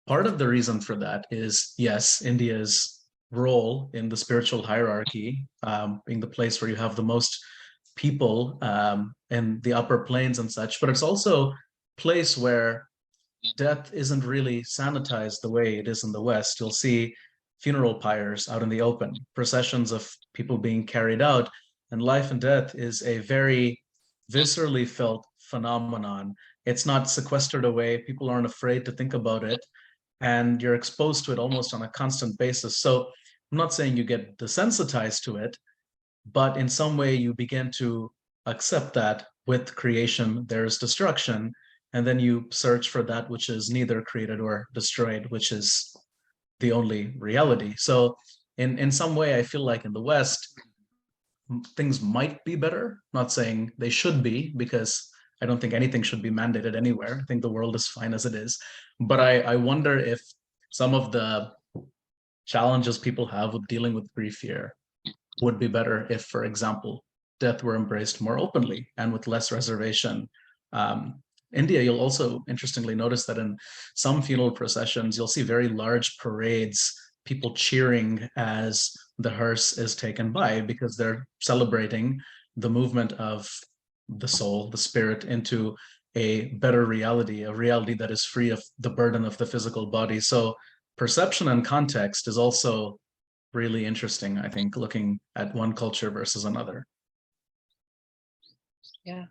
part of the reason for that is, yes, India's role in the spiritual hierarchy, being the place where you have the most people in the upper planes and such, but it's also a place where death isn't really sanitized the way it is in the West. You'll see funeral pyres out in the open, processions of people being carried out, and life and death is a very viscerally felt phenomenon. It's not sequestered away. People aren't afraid to think about it, and you're exposed to it almost on a constant basis. So I'm not saying you get desensitized to it, but in some way you begin to accept that with creation there is destruction, and then you search for that which is neither created or destroyed, which is the only reality. So in some way, I feel like in the West, things might be better. Not saying they should be, because I don't think anything should be mandated anywhere. I think the world is fine as it is. But I wonder if some of the challenges people have with dealing with grief here would be better if, for example, death were embraced more openly and with less reservation. India, you'll also interestingly notice that in some funeral processions, you'll see very large parades, people cheering as the hearse is taken by, because they're celebrating the movement of the soul, the spirit, into a better reality, a reality that is free of the burden of the physical body. So perception and context is also really interesting, I think, looking at one culture versus another. Yeah.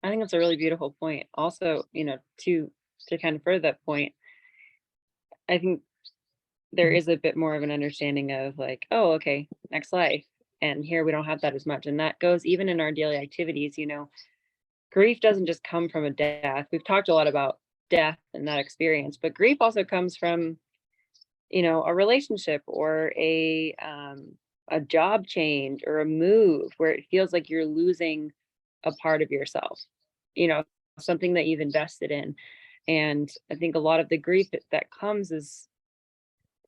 I think that's a really beautiful point. Also, to kind of further that point, I think there is a bit more of an understanding of like, oh, okay, next life. And here we don't have that as much. And that goes even in our daily activities, grief doesn't just come from a death. We've talked a lot about death and that experience, but grief also comes from, a relationship or a job change or a move where it feels like you're losing a part of yourself, something that you've invested in. And I think a lot of the grief that comes is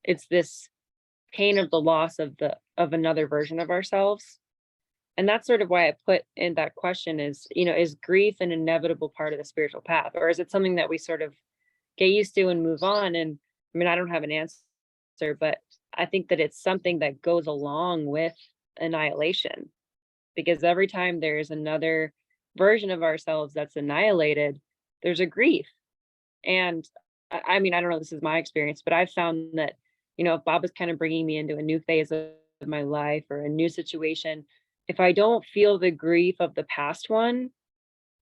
it's this pain of the loss of another version of ourselves. And that's sort of why I put in that question is grief an inevitable part of the spiritual path, or is it something that we sort of get used to and move on? And I mean, I don't have an answer, but I think that it's something that goes along with annihilation, because every time there's another version of ourselves that's annihilated, there's a grief. And I mean, I don't know, this is my experience, but I've found that, if Bob is kind of bringing me into a new phase of my life or a new situation, if I don't feel the grief of the past one,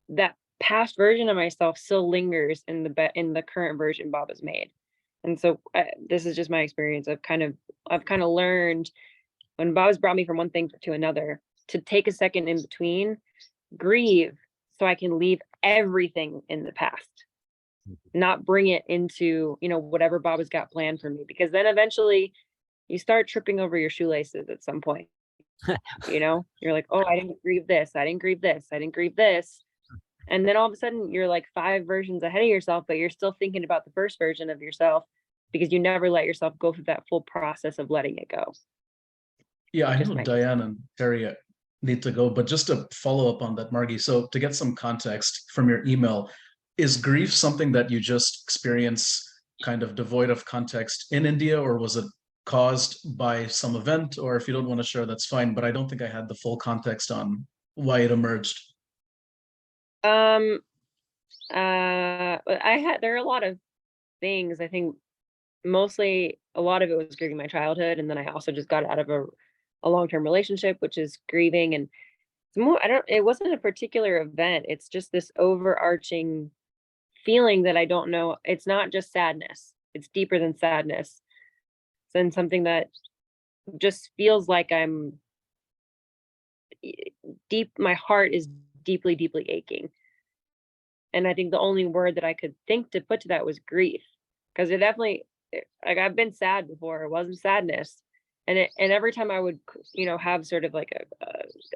that past version of myself still lingers in the current version Bob has made. And so this is just my experience. I've kind of learned when Bob has brought me from one thing to another to take a second in between, grieve, so I can leave everything in the past, not bring it into, whatever Bob has got planned for me, because then eventually you start tripping over your shoelaces at some point. You're like, oh, I didn't grieve this. I didn't grieve this. I didn't grieve this. And then all of a sudden you're like 5 versions ahead of yourself, but you're still thinking about the first version of yourself because you never let yourself go through that full process of letting it go. Yeah, I Just know my- Diane and Terry need to go, but just to follow up on that, Margie, so to get some context from your email, is grief something that you just experience kind of devoid of context in India, or was it caused by some event? Or if you don't want to share, that's fine, but I don't think I had the full context on why it emerged. There are a lot of things. I think mostly a lot of it was grieving my childhood, and then I also just got out of a long-term relationship, which is grieving. And it's more, it wasn't a particular event. It's just this overarching feeling that I don't know. It's not just sadness. It's deeper than sadness. It's something that just feels like I'm deep. My heart is deeply, deeply aching. And I think the only word that I could think to put to that was grief, because it definitely, like, I've been sad before. It wasn't sadness. And every time I would, have sort of like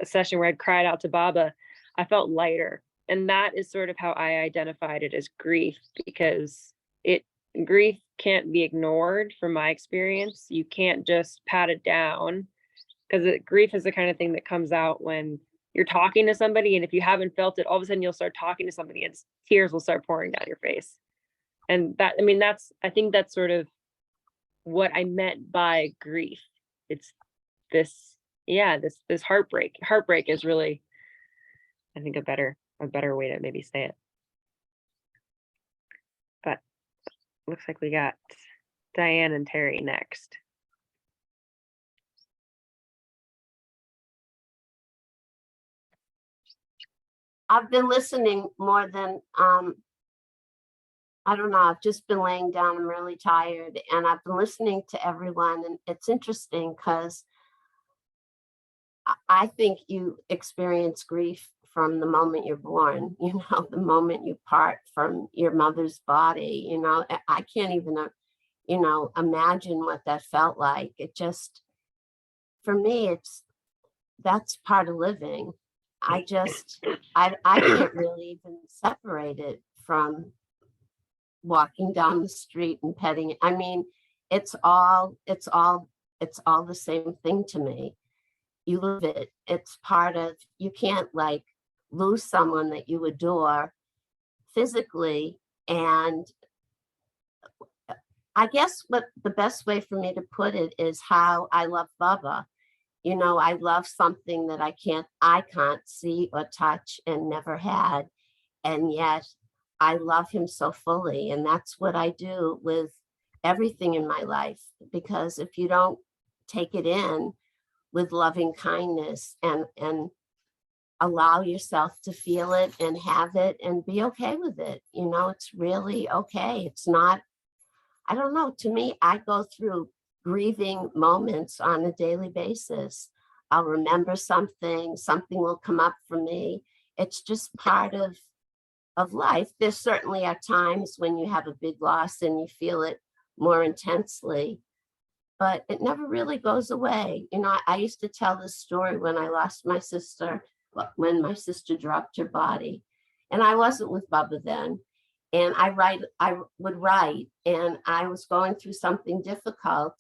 a session where I'd cried out to Baba, I felt lighter. And that is sort of how I identified it as grief, because grief can't be ignored from my experience. You can't just pat it down, because grief is the kind of thing that comes out when you're talking to somebody, and if you haven't felt it, all of a sudden you'll start talking to somebody and tears will start pouring down your face. And I think that's sort of what I meant by grief. It's this heartbreak. Heartbreak is really, I think, a better way to maybe say it. But looks like we got Diane and Terry next. I've been listening more than, I don't know, I've just been laying down. I'm really tired, and I've been listening to everyone, and it's interesting because I think you experience grief from the moment you're born, the moment you part from your mother's body. I can't even, imagine what that felt like. It just, for me, that's part of living. I can't really even separate it from walking down the street and petting it. I mean, it's all the same thing to me. You live it. It's part of, you can't like lose someone that you adore physically. And I guess what the best way for me to put it is how I love Baba. I love something that I can't see or touch and never had. And yet I love him so fully. And that's what I do with everything in my life. Because if you don't take it in with loving kindness and allow yourself to feel it and have it and be okay with it. You know, it's really okay. It's not, I don't know, to me, I go through grieving moments on a daily basis. I'll remember something, something will come up for me. It's just part of life. There certainly are times when you have a big loss and you feel it more intensely, but it never really goes away. You know, I used to tell this story when I lost my sister, when my sister dropped her body, and I wasn't with Bubba then. And I would write, and I was going through something difficult.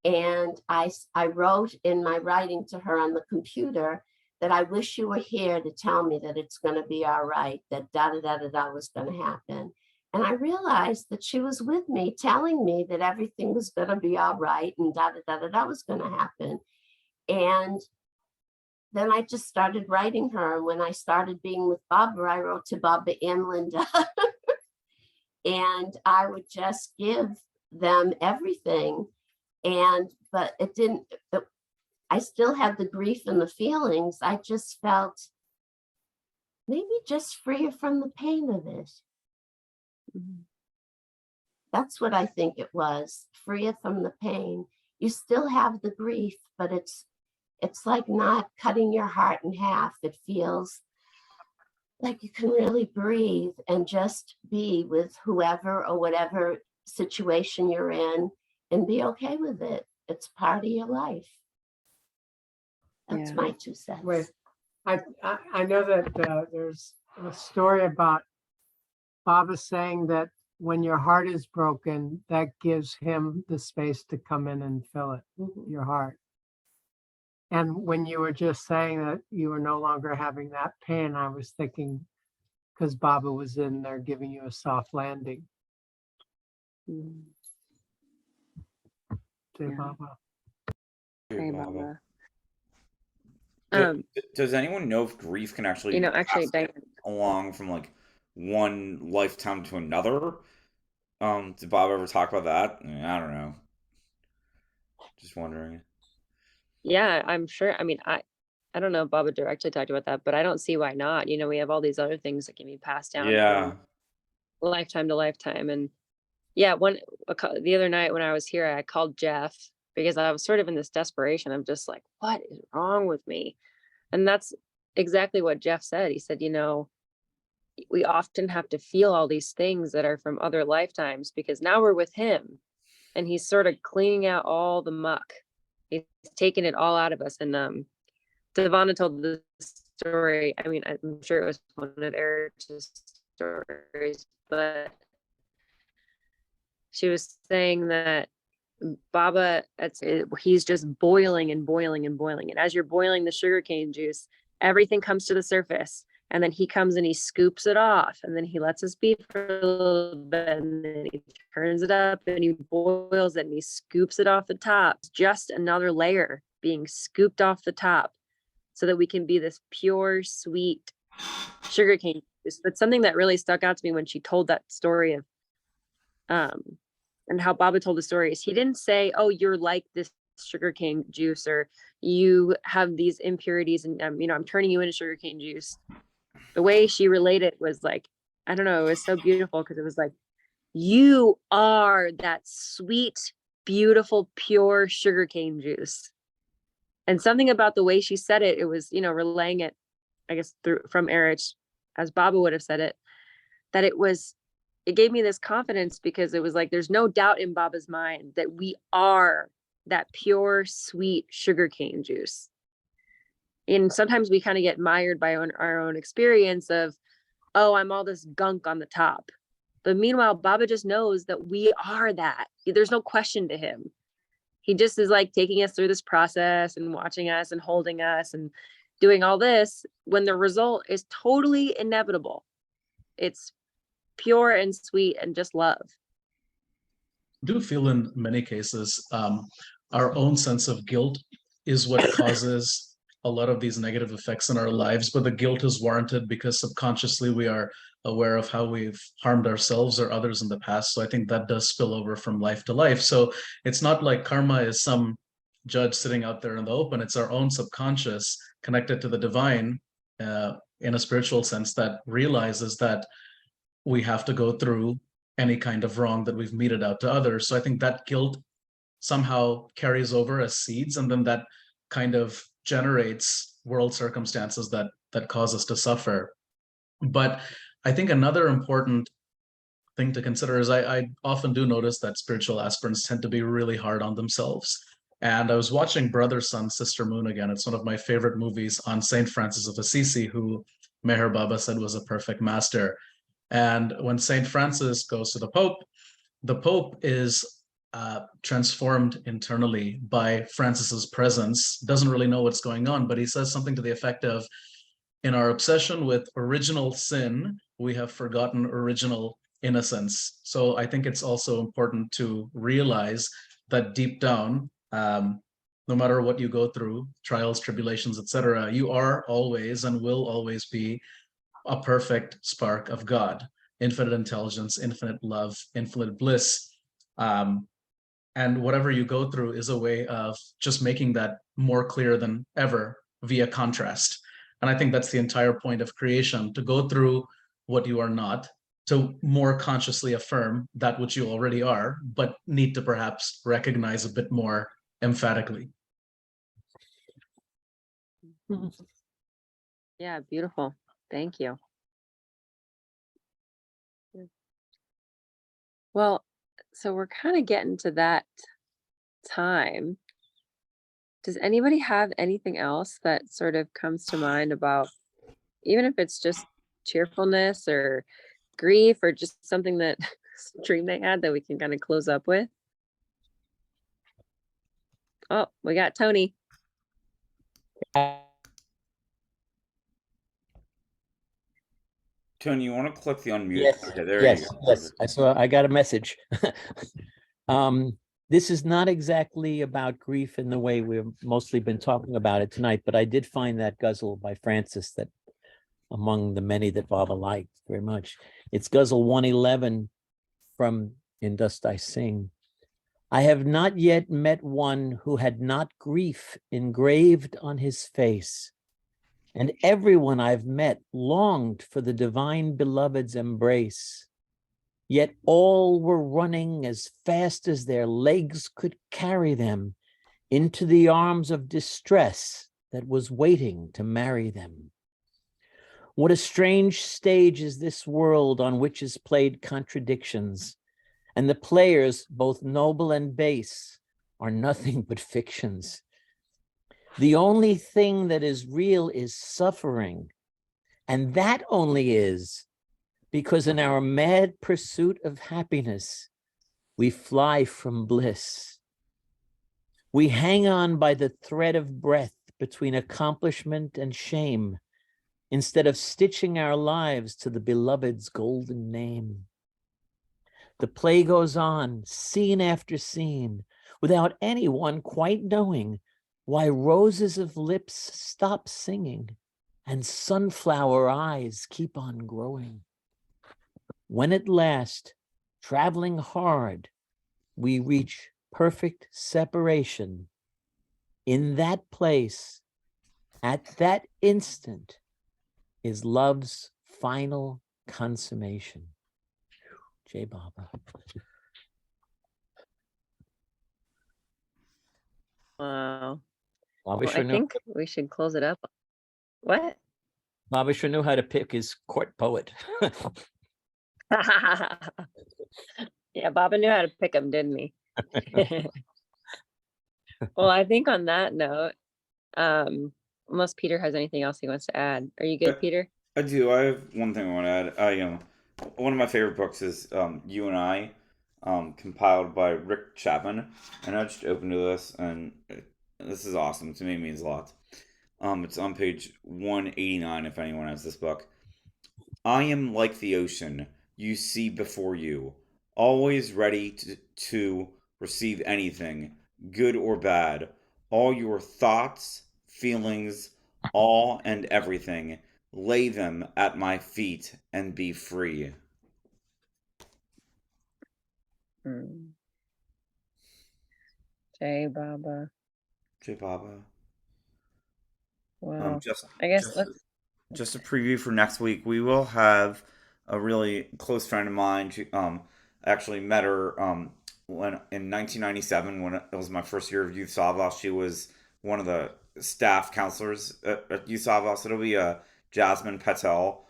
And I wrote in my writing to her on the computer that I wish you were here to tell me that it's going to be all right, that da da da da da was going to happen. And I realized that she was with me, telling me that everything was going to be all right and da da da da da was going to happen. And then I just started writing her. When I started being with Barbara, I wrote to Barbara and Linda. And I would just give them everything. But it didn't, I still had the grief and the feelings. I just felt maybe just freer from the pain of it. That's what I think it was, freer from the pain. You still have the grief, but it's like not cutting your heart in half. It feels like you can really breathe and just be with whoever or whatever situation you're in and be okay with it. It's part of your life. That's my 2 cents. Wait, I know that there's a story about Baba saying that when your heart is broken, that gives him the space to come in and fill it, your heart. And when you were just saying that you were no longer having that pain, I was thinking, because Baba was in there giving you a soft landing. Say Baba. Hey, Baba. Does anyone know if grief can actually, actually, pass along from like one lifetime to another? Did Bob ever talk about that? I don't know. Just wondering. Yeah, I'm sure. I mean, I don't know if Baba directly talked about that, but I don't see why not. We have all these other things that can be passed down from lifetime to lifetime. And yeah, the other night when I was here, I called Jeff because I was sort of in this desperation. I'm just like, what is wrong with me? And that's exactly what Jeff said. He said, we often have to feel all these things that are from other lifetimes because now we're with him and he's sort of cleaning out all the muck. He's taking it all out of us. And Devonna told the story. I mean, I'm sure it was one of Eric's stories, but she was saying that Baba, he's just boiling and boiling and boiling. And as you're boiling the sugarcane juice, everything comes to the surface. And then he comes and he scoops it off. And then he lets us be for a little bit. And then he turns it up and he boils it and he scoops it off the top. It's just another layer being scooped off the top so that we can be this pure, sweet sugarcane juice. But something that really stuck out to me when she told that story of and how Baba told the story is he didn't say, oh, you're like this sugarcane juice or you have these impurities and I'm turning you into sugarcane juice. The way she related was like, I don't know, it was so beautiful because it was like, you are that sweet, beautiful, pure sugarcane juice. And something about the way she said it, it was, relaying it, I guess, from Erich, as Baba would have said it, that it gave me this confidence because it was like, there's no doubt in Baba's mind that we are that pure, sweet sugarcane juice. And sometimes we kind of get mired by our own experience of, oh, I'm all this gunk on the top. But meanwhile, Baba just knows that we are that. There's no question to him. He just is like taking us through this process and watching us and holding us and doing all this when the result is totally inevitable. It's pure and sweet and just love. I do feel in many cases, our own sense of guilt is what causes a lot of these negative effects in our lives, but the guilt is warranted because subconsciously we are aware of how we've harmed ourselves or others in the past. So I think that does spill over from life to life. So it's not like karma is some judge sitting out there in the open. It's our own subconscious connected to the divine in a spiritual sense that realizes that we have to go through any kind of wrong that we've meted out to others. So I think that guilt somehow carries over as seeds, and then that kind of generates world circumstances that cause us to suffer. But I think another important thing to consider is I often do notice that spiritual aspirants tend to be really hard on themselves. And I was watching Brother, Sun, Sister Moon again. It's one of my favorite movies on Saint Francis of Assisi, who Meher Baba said was a perfect master. And when Saint Francis goes to the Pope is transformed internally by Francis's presence, doesn't really know what's going on, but he says something to the effect of, in our obsession with original sin, we have forgotten original innocence. So I think it's also important to realize that deep down, no matter what you go through, trials, tribulations, etc., you are always and will always be a perfect spark of God, infinite intelligence, infinite love, infinite bliss. And whatever you go through is a way of just making that more clear than ever via contrast. And I think that's the entire point of creation, to go through what you are not, to more consciously affirm that which you already are, but need to perhaps recognize a bit more emphatically. Yeah, beautiful. Thank you. Well, so we're kind of getting to that time. Does anybody have anything else that sort of comes to mind about, even if it's just cheerfulness or grief or just something that dream they had that we can kind of close up with? Oh, we got Tony. Tony, you want to click the unmute? Yes, Okay, there you yes, go. yes. I got a message. This is not exactly about grief in the way we've mostly been talking about it tonight, but I did find that guzzle by Francis that among the many that Baba liked very much. It's guzzle 111 from In Dust I Sing. I have not yet met one who had not grief engraved on his face, and everyone I've met longed for the divine beloved's embrace. Yet all were running as fast as their legs could carry them into the arms of distress that was waiting to marry them. What a strange stage is this world on which is played contradictions, and the players, both noble and base, are nothing but fictions. The only thing that is real is suffering, and that only is because in our mad pursuit of happiness, we fly from bliss. We hang on by the thread of breath between accomplishment and shame, instead of stitching our lives to the beloved's golden name. The play goes on, scene after scene, without anyone quite knowing why roses of lips stop singing and sunflower eyes keep on growing. When at last, traveling hard, we reach perfect separation, in that place, at that instant, is love's final consummation. Jai Baba. Wow. Baba Well, sure I think we should close it up. What? Baba sure knew how to pick his court poet. Yeah, Baba knew how to pick them, didn't he? Well, I think on that note, unless Peter has anything else he wants to add. Are you good, Peter? I do. I have one thing I want to add. One of my favorite books is You and I, compiled by Rick Chapman, and I just opened to this, and this is awesome. To me, it means a lot. It's on page 189 if anyone has this book. I am like the ocean you see before you, always ready to receive anything, good or bad, all your thoughts, feelings, all and everything. Lay them at my feet and be free. Jai Baba. Jai Baba. Wow. Just, I guess just, let's just a preview for next week. We will have a really close friend of mine. She actually met her when in 1997 when it was my first year of Youth Savas. She was one of the staff counselors at Youth Savas. It'll be Jasmine Patel.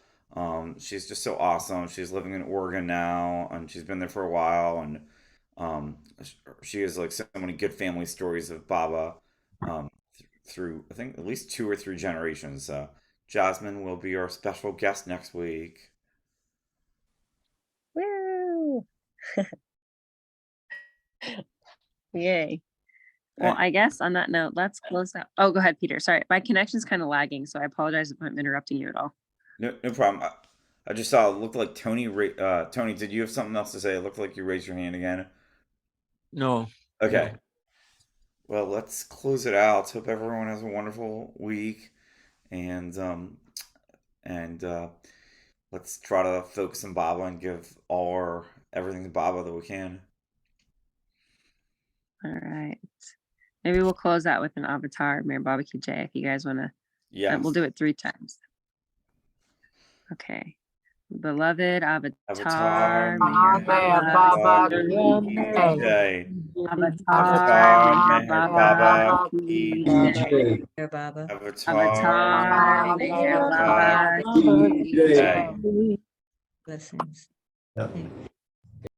She's just so awesome. She's living in Oregon now, and she's been there for a while. And um, she has like so many good family stories of Baba through I think at least 2 or 3 generations. Jasmine will be our special guest next week. Woo! Yay. Well, I guess on that note, let's close out. Oh, go ahead, Peter. Sorry, my connection's kind of lagging, so I apologize if I'm interrupting you at all. No problem. I just saw it looked like Tony. Tony, did you have something else to say? It looked like you raised your hand again. No. Okay. No. Well, let's close it out. Hope everyone has a wonderful week, and let's try to focus on Baba and give everything to Baba that we can. All right. Maybe we'll close out with an avatar, Mayor Barbecue J, if you guys want to. Yeah. We'll do it 3 times. Okay. Beloved Avatar, Mayor Baba Jai. Avatar, Mayor Baba Baba Ki Ki Jai. Dear Baba. Avatar, Mayor Baba Ki Ki Jai. Jai. Blessings. Yeah. Thank you.